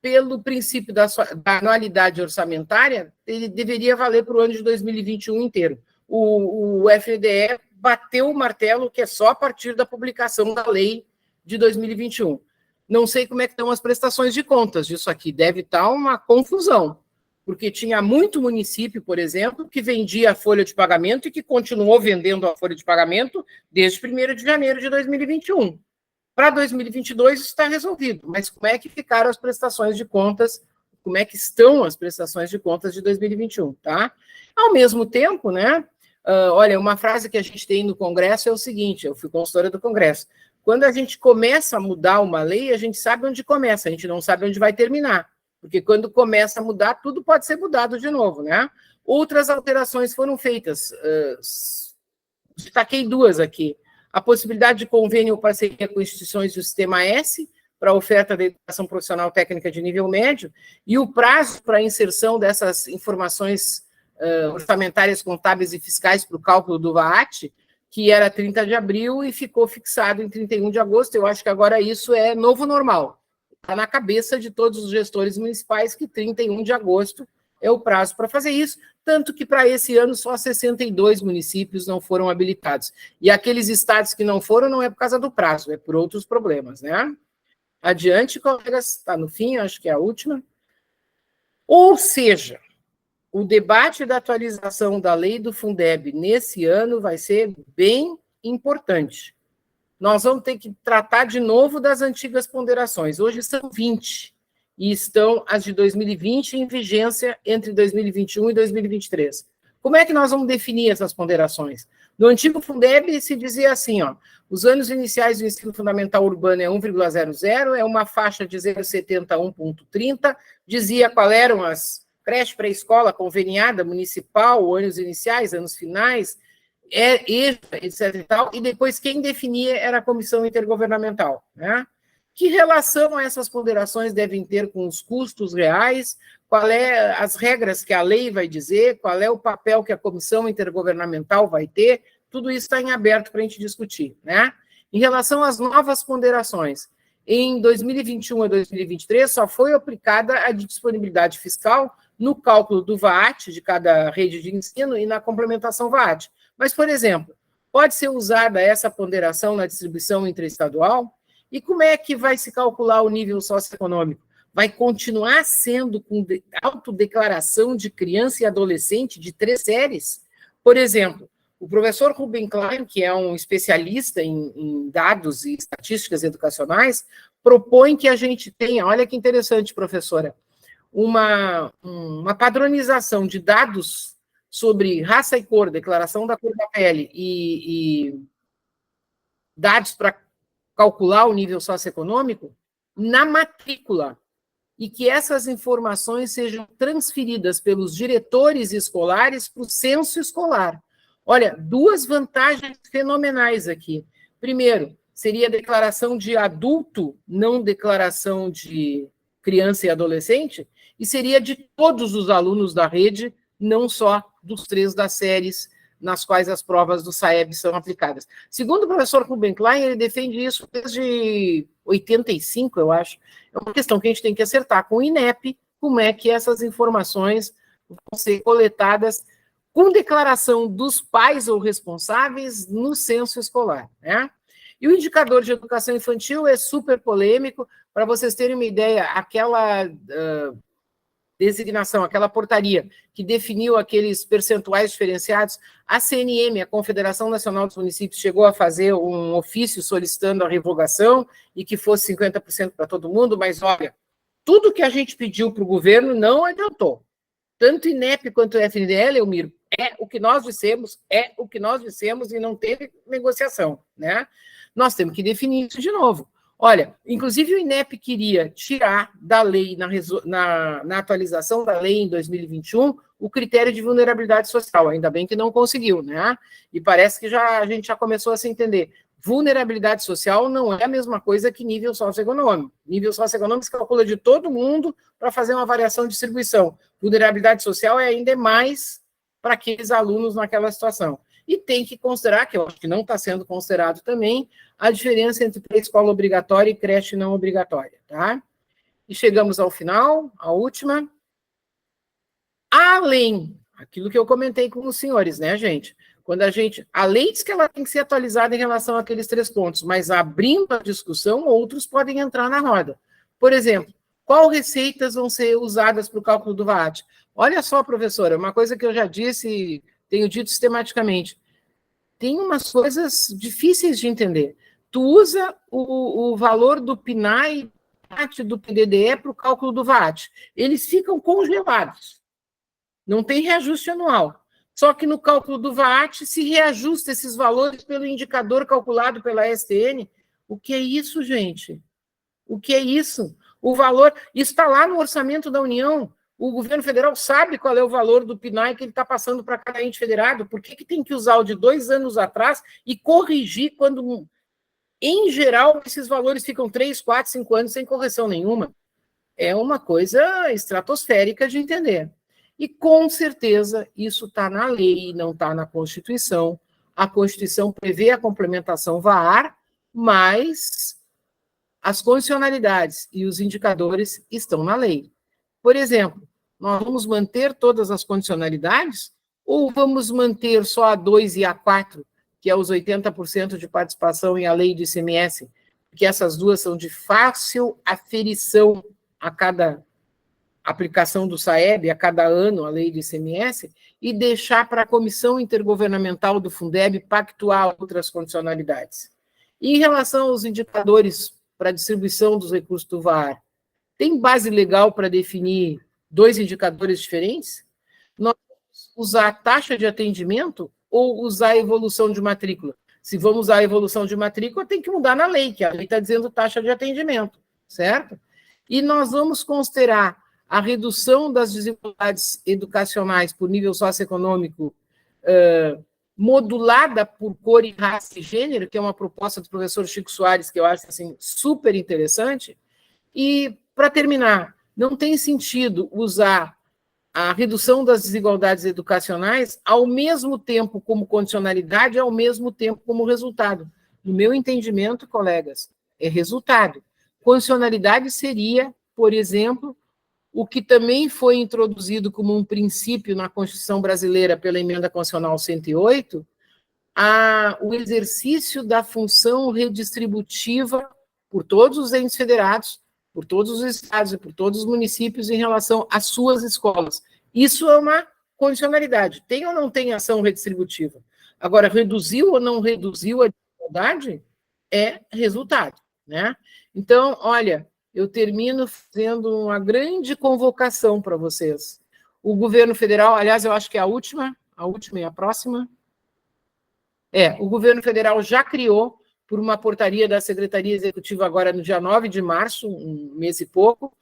pelo princípio da anualidade orçamentária, ele deveria valer para o ano de 2021 inteiro. O FNDE bateu o martelo que é só a partir da publicação da lei de 2021. Não sei como é que estão as prestações de contas disso aqui, deve estar uma confusão, porque tinha muito município, por exemplo, que vendia a folha de pagamento e que continuou vendendo a folha de pagamento desde 1º de janeiro de 2021. Para 2022 isso está resolvido, mas como é que ficaram as prestações de contas, como é que estão as prestações de contas de 2021, tá? Ao mesmo tempo, né, olha, uma frase que a gente tem no Congresso é o seguinte, eu fui consultora do Congresso, quando a gente começa a mudar uma lei, a gente sabe onde começa, a gente não sabe onde vai terminar, porque quando começa a mudar, tudo pode ser mudado de novo, né? Outras alterações foram feitas, destaquei 2 aqui, a possibilidade de convênio ou parceria com instituições do Sistema S, para a oferta da educação profissional técnica de nível médio, e o prazo para a inserção dessas informações orçamentárias, contábeis e fiscais para o cálculo do VAAT, que era 30 de abril e ficou fixado em 31 de agosto. Eu acho que agora isso é novo normal. Está na cabeça de todos os gestores municipais que 31 de agosto é o prazo para fazer isso, tanto que para esse ano só 62 municípios não foram habilitados. E aqueles estados que não foram não é por causa do prazo, é por outros problemas, né? Adiante, colegas, está no fim, acho que é a última. Ou seja, o debate da atualização da lei do Fundeb nesse ano vai ser bem importante. Nós vamos ter que tratar de novo das antigas ponderações. Hoje são 20, e estão as de 2020 em vigência entre 2021 e 2023. Como é que nós vamos definir essas ponderações? No antigo Fundeb se dizia assim, ó, os anos iniciais do ensino fundamental urbano é 1,00, é uma faixa de 0,70 a 1,30, dizia qual eram as creche pré-escola conveniada, municipal, anos iniciais, anos finais, etc. e tal, e depois quem definia era a comissão intergovernamental, né? Que relação essas ponderações devem ter com os custos reais, qual é as regras que a lei vai dizer, qual é o papel que a comissão intergovernamental vai ter, tudo isso está em aberto para a gente discutir, né? Em relação às novas ponderações, em 2021 a 2023 só foi aplicada a disponibilidade fiscal no cálculo do VAT de cada rede de ensino e na complementação VAT. Mas, por exemplo, pode ser usada essa ponderação na distribuição interestadual? E como é que vai se calcular o nível socioeconômico? Vai continuar sendo com autodeclaração de criança e adolescente de 3 séries? Por exemplo, o professor Ruben Klein, que é um especialista em dados e estatísticas educacionais, propõe que a gente tenha, olha que interessante, professora, uma padronização de dados sobre raça e cor, declaração da cor da pele e dados para calcular o nível socioeconômico na matrícula, e que essas informações sejam transferidas pelos diretores escolares para o censo escolar. Olha, 2 vantagens fenomenais aqui. Primeiro, seria a declaração de adulto, não declaração de criança e adolescente, e seria de todos os alunos da rede, não só dos 3 das séries nas quais as provas do SAEB são aplicadas. Segundo o professor Ruben Klein, ele defende isso desde 85, eu acho. É uma questão que a gente tem que acertar com o INEP, como é que essas informações vão ser coletadas com declaração dos pais ou responsáveis no censo escolar, né? E o indicador de educação infantil é super polêmico. Para vocês terem uma ideia, aquela designação, aquela portaria que definiu aqueles percentuais diferenciados, a CNM, a Confederação Nacional dos Municípios, chegou a fazer um ofício solicitando a revogação e que fosse 50% para todo mundo, mas olha, tudo que a gente pediu para o governo não adiantou. Tanto INEP quanto o FNDE, Elmiro, é o que nós dissemos e não teve negociação, né? Nós temos que definir isso de novo. Olha, inclusive o INEP queria tirar da lei, na atualização da lei em 2021, o critério de vulnerabilidade social, ainda bem que não conseguiu, né? E parece que a gente já começou a se entender. Vulnerabilidade social não é a mesma coisa que nível socioeconômico. Nível socioeconômico se calcula de todo mundo para fazer uma variação de distribuição. Vulnerabilidade social é ainda mais para aqueles alunos naquela situação. E tem que considerar, que eu acho que não está sendo considerado também, a diferença entre pré-escola obrigatória e creche não obrigatória, tá? E chegamos ao final, a última. Além, aquilo que eu comentei com os senhores, né, gente? Quando a lei diz que ela tem que ser atualizada em relação àqueles 3 pontos, mas abrindo a discussão, outros podem entrar na roda. Por exemplo, qual receitas vão ser usadas para o cálculo do VAT? Olha só, professora, uma coisa que eu já disse, tenho dito sistematicamente, tem umas coisas difíceis de entender. Tu usa o valor do PNAE, do PDDE para o cálculo do VAT. Eles ficam congelados. Não tem reajuste anual. Só que no cálculo do VAT se reajusta esses valores pelo indicador calculado pela STN. O que é isso, gente? O que é isso? O valor... Isso está lá no orçamento da União. O governo federal sabe qual é o valor do PNAE que ele está passando para cada ente federado. Por que tem que usar o de 2 anos atrás e corrigir quando, em geral, esses valores ficam 3, 4, 5 anos sem correção nenhuma? É uma coisa estratosférica de entender. E, com certeza, isso está na lei, não está na Constituição. A Constituição prevê a complementação VAR, mas as condicionalidades e os indicadores estão na lei. Por exemplo, Nós vamos manter todas as condicionalidades ou vamos manter só a 2 e a 4, que é os 80% de participação em a lei de ICMS, porque essas duas são de fácil aferição a cada aplicação do SAEB, a cada ano, a lei de ICMS, e deixar para a Comissão Intergovernamental do Fundeb pactuar outras condicionalidades. E em relação aos indicadores para a distribuição dos recursos do VAR, tem base legal para definir 2 indicadores diferentes? Nós vamos usar a taxa de atendimento ou usar a evolução de matrícula? Se vamos usar a evolução de matrícula, tem que mudar na lei, que a lei está dizendo taxa de atendimento, certo? E nós vamos considerar a redução das desigualdades educacionais por nível socioeconômico modulada por cor e raça e gênero, que é uma proposta do professor Chico Soares, que eu acho assim, super interessante. E, para terminar, não tem sentido usar a redução das desigualdades educacionais ao mesmo tempo como condicionalidade, ao mesmo tempo como resultado. No meu entendimento, colegas, é resultado. Condicionalidade seria, por exemplo, o que também foi introduzido como um princípio na Constituição brasileira pela Emenda Constitucional 108, o exercício da função redistributiva por todos os entes federados, por todos os estados e por todos os municípios em relação às suas escolas. Isso é uma condicionalidade. Tem ou não tem ação redistributiva? Agora, reduziu ou não reduziu a desigualdade? É resultado, né? Então, olha, eu termino fazendo uma grande convocação para vocês. O governo federal, aliás, eu acho que é a última e a próxima. O governo federal já criou, por uma portaria da Secretaria Executiva agora no dia 9 de março, um mês e pouco,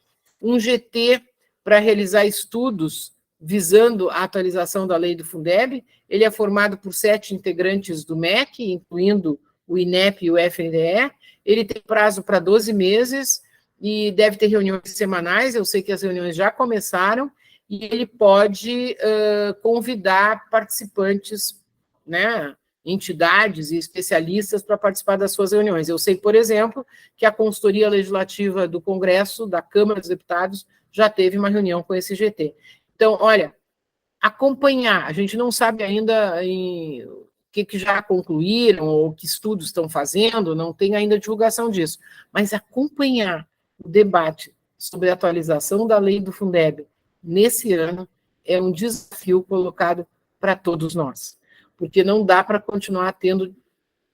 um GT para realizar estudos visando a atualização da lei do Fundeb. Ele é formado por 7 integrantes do MEC, incluindo o INEP e o FNDE. Ele tem prazo para 12 meses e deve ter reuniões semanais. Eu sei que as reuniões já começaram e ele pode convidar participantes, né, entidades e especialistas para participar das suas reuniões. Eu sei, por exemplo, que a consultoria legislativa do Congresso, da Câmara dos Deputados, já teve uma reunião com esse GT. Então, olha, acompanhar, a gente não sabe ainda o que já concluíram ou que estudos estão fazendo, não tem ainda divulgação disso, mas acompanhar o debate sobre a atualização da lei do Fundeb nesse ano é um desafio colocado para todos nós, porque não dá para continuar tendo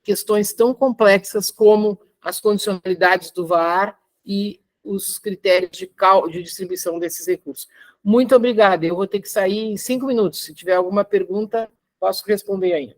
questões tão complexas como as condicionalidades do VAR e os critérios de distribuição desses recursos. Muito obrigada. Eu vou ter que sair em 5 minutos. Se tiver alguma pergunta, posso responder ainda.